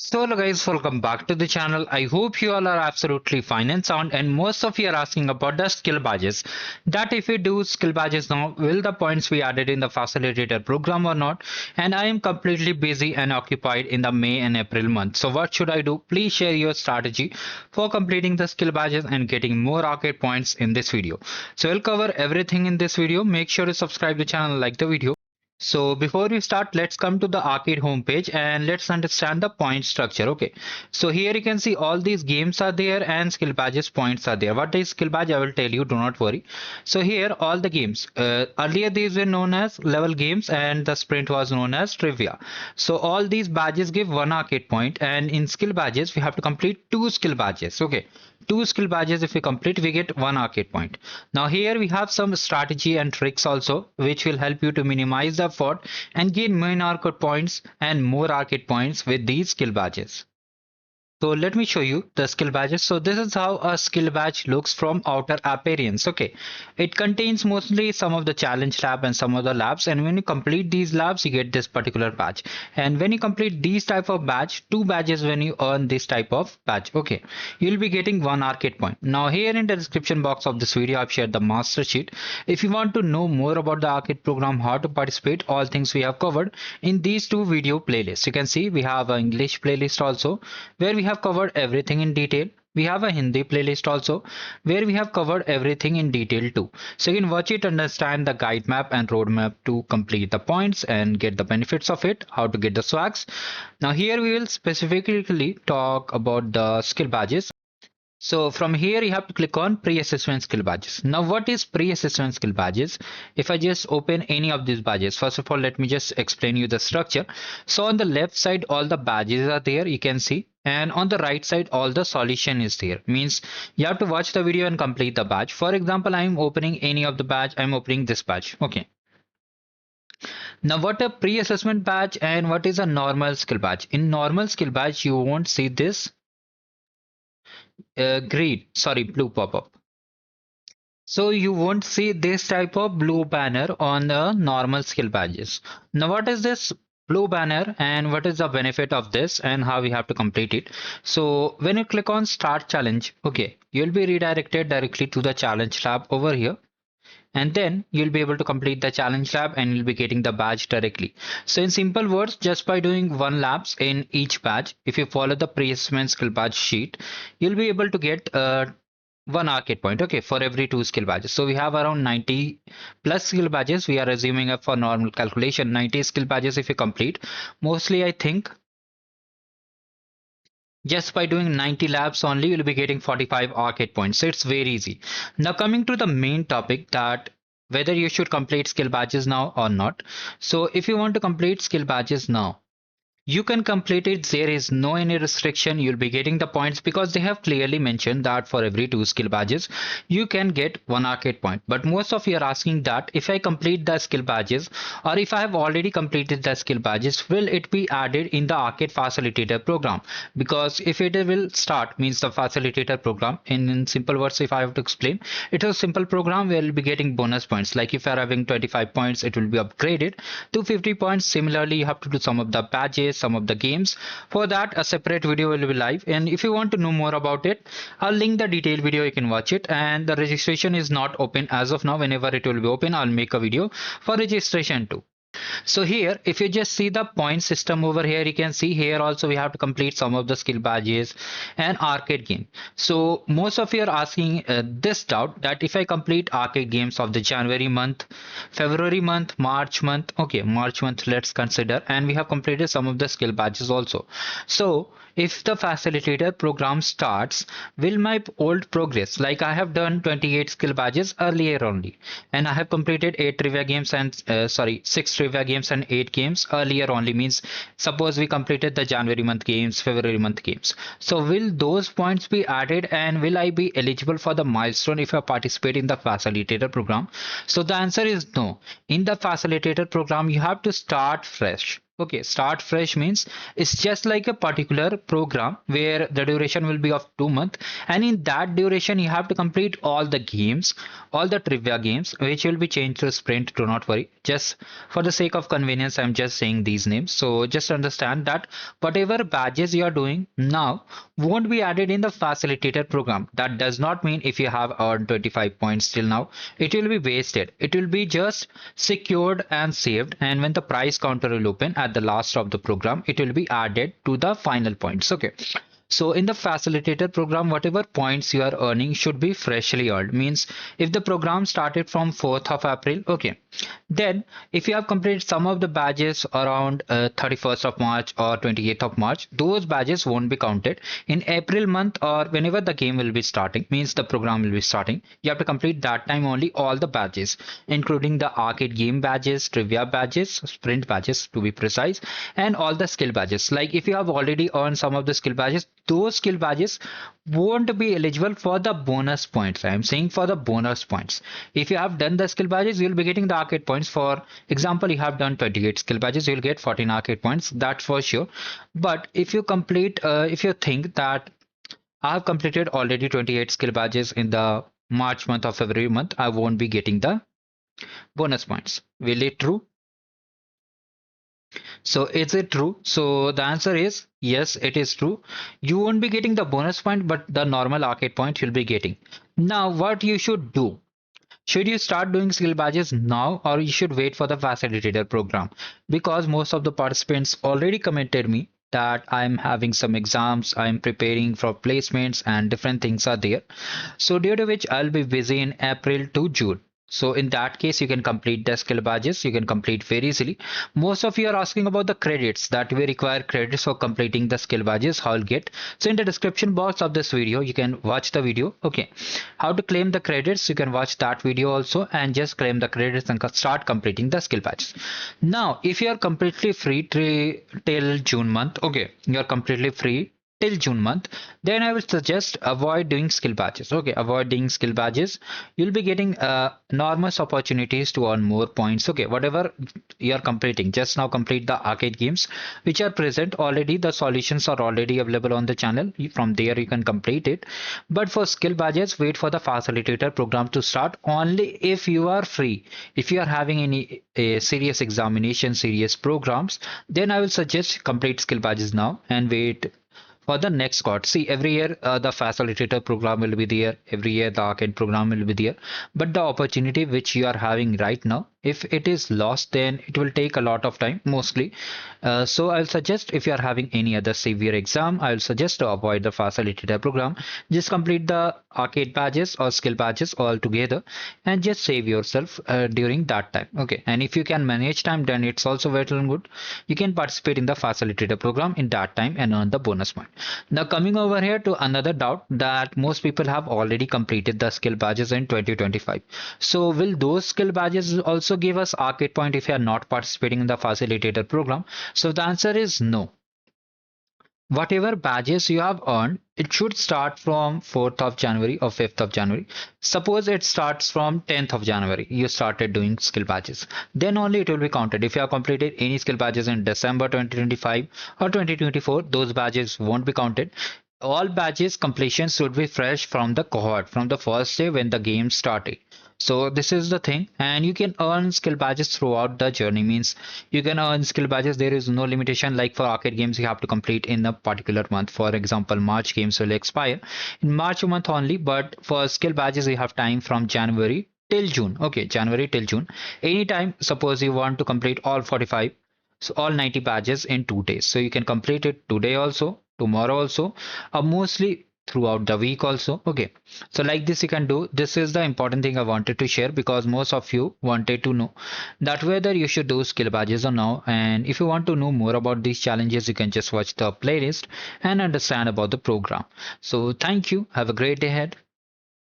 So hello guys, welcome back to the channel. I hope you all are absolutely fine and sound, and most of you are asking about the skill badges. That if we do skill badges now, will the points be added in the facilitator program or not? And I am completely busy and occupied in the May and April month. So what should I do? Please share your strategy for completing the skill badges and getting more arcade points in this video. So we'll cover everything in this video. Make sure to subscribe the channel, like the video. So before we start, let's come to the arcade homepage and let's understand the point structure. Okay, so here you can see all these games are there and skill badges points are there. What is skill badge? I will tell you, do not worry. So here all the games, earlier these were known as level games and the sprint was known as trivia. So all these badges give one arcade point, and in skill badges we have to complete two skill badges. Okay, two skill badges if we complete we get one arcade point. Now here we have some strategy and tricks also which will help you to minimize the effort and gain main arcade points and more arcade points with these skill badges. So let me show you the skill badges. So this is how a skill badge looks from outer appearance. Okay, it contains mostly some of the challenge lab and some of the labs, and when you complete these labs you get this particular badge. And when you complete these type of badge, two badges when you earn this type of badge, okay, you'll be getting one arcade point. Now here in the description box of this video I've shared the master sheet. If you want to know more about the arcade program, how to participate, all things we have covered in these two video playlists. You can see we have an English playlist also where we have covered everything in detail. We have a Hindi playlist also where we have covered everything in detail too. So you can watch it, understand the guide map and roadmap to complete the points and get the benefits of it, how to get the swags. Now here we will specifically talk about the skill badges. So from here you have to click on pre-assessment skill badges. Now what is pre-assessment skill badges? If I just open any of these badges, first of all let me just explain you the structure. So on the left side all the badges are there, you can see, and on the right side all the solution is there. Means you have to watch the video and complete the badge. For example, I am opening any of the badge, I'm opening this badge. Okay. Now what a pre-assessment badge and what is a normal skill badge? In normal skill badge you won't see this blue pop-up. So you won't see this type of blue banner on the normal skill badges. Now what is this blue banner and what is the benefit of this and how we have to complete it? So when you click on start challenge, okay, you'll be redirected directly to the challenge lab over here, and then you'll be able to complete the challenge lab and you'll be getting the badge directly. So in simple words, just by doing one labs in each badge, if you follow the pre-assessment skill badge sheet, you'll be able to get one arcade point, okay, for every two skill badges. So we have around 90 plus skill badges. We are assuming for normal calculation 90 skill badges if you complete. Mostly I think just by doing 90 labs only you'll be getting 45 arcade points. So it's very easy. Now coming to the main topic, that whether you should complete skill badges now or not. So if you want to complete skill badges now, you can complete it. There is no any restriction. You'll be getting the points because they have clearly mentioned that for every two skill badges, you can get one arcade point. But most of you are asking that if I complete the skill badges or if I have already completed the skill badges, will it be added in the arcade facilitator program? Because if it will start, means the facilitator program, in simple words, if I have to explain, it is a simple program where you'll be getting bonus points. Like if you're having 25 points, it will be upgraded to 50 points. Similarly, you have to do some of the badges, some of the games. For that a separate video will be live, and if you want to know more about it, I'll link the detailed video, you can watch it. And the registration is not open as of now. Whenever it will be open, I'll make a video for registration too. So here if you just see the point system over here, you can see here also we have to complete some of the skill badges and arcade game. So most of you are asking this doubt, that if I complete arcade games of the January month, February month, March month, okay, March month let's consider, and we have completed some of the skill badges also. So if the facilitator program starts, will my old progress, like I have done 28 skill badges earlier only, and I have completed 8 trivia games and 6 trivia games and 8 games earlier only, means suppose we completed the January month games, February month games. So will those points be added and will I be eligible for the milestone if I participate in the facilitator program? So the answer is no. In the facilitator program you have to start fresh. Okay, start fresh means it's just like a particular program where the duration will be of 2 months, and in that duration you have to complete all the games, all the trivia games, which will be changed to sprint. Do not worry. Just for the sake of convenience, I'm just saying these names. So just understand that whatever badges you are doing now won't be added in the facilitator program. That does not mean if you have earned 25 points till now, it will be wasted. It will be just secured and saved, and when the price counter will open at the last of the program, it will be added to the final points. Okay, so in the facilitator program, whatever points you are earning should be freshly earned. Means if the program started from 4th of April, okay, then if you have completed some of the badges around 31st of March or 28th of March, those badges won't be counted in April month, or whenever the game will be starting, means the program will be starting. You have to complete that time only all the badges, including the arcade game badges, trivia badges, sprint badges to be precise, and all the skill badges. Like if you have already earned some of the skill badges, those skill badges won't be eligible for the bonus points. I am saying for the bonus points. If you have done the skill badges, you'll be getting the arcade points. For example, you have done 28 skill badges, you'll get 14 arcade points. That's for sure. But if you complete, if you think that I have completed already 28 skill badges in the March month of every month, I won't be getting the bonus points. Will it true? So is it true? So the answer is yes, it is true. You won't be getting the bonus point, but the normal arcade point you'll be getting. Now, what you should do? Should you start doing skill badges now, or you should wait for the facilitator program? Because most of the participants already commented me that I'm having some exams, I'm preparing for placements, and different things are there. So due to which I'll be busy in April to June. So in that case, you can complete the skill badges. You can complete very easily. Most of you are asking about the credits, that we require credits for completing the skill badges. How I'll get. So in the description box of this video, you can watch the video. Okay, how to claim the credits? You can watch that video also and just claim the credits and start completing the skill badges. Now, if you are completely free till June month, okay, you are completely free till June month, then I will suggest avoid doing skill badges. Okay, avoid doing skill badges. You'll be getting enormous opportunities to earn more points. Okay, whatever you are completing, just now complete the arcade games which are present already. The solutions are already available on the channel. From there you can complete it. But for skill badges, wait for the facilitator program to start only if you are free. If you are having any serious examination, serious programs, then I will suggest complete skill badges now and wait for the next court. See, every year the facilitator program will be there, every year the arcade program will be there, but the opportunity which you are having right now, if it is lost, then it will take a lot of time mostly. So I'll suggest, if you are having any other severe exam, I'll suggest to avoid the facilitator program. Just complete the arcade badges or skill badges all together and just save yourself during that time. Okay, and if you can manage time, then it's also very good. You can participate in the facilitator program in that time and earn the bonus point. Now coming over here to another doubt, that most people have already completed the skill badges in 2025. So will those skill badges also give us arcade point if you are not participating in the facilitator program? So the answer is no. Whatever badges you have earned, it should start from 4th of January or 5th of January. Suppose it starts from 10th of January, you started doing skill badges. Then only it will be counted. If you have completed any skill badges in December 2025 or 2024, those badges won't be counted. All badges completion should be fresh from the cohort, from the first day when the game started. So this is the thing, and you can earn skill badges throughout the journey. Means you can earn skill badges. There is no limitation. Like for arcade games, you have to complete in a particular month. For example, March games will expire in March month only. But for skill badges, you have time from January till June. Okay, January till June. Anytime. Suppose you want to complete all 45, so all 90 badges in 2 days. So you can complete it today also, tomorrow also, or mostly throughout the week also. Okay, so like this you can do. This is the important thing I wanted to share, because most of you wanted to know that whether you should do skill badges or no. And if you want to know more about these challenges, you can just watch the playlist and understand about the program. So thank you, have a great day ahead.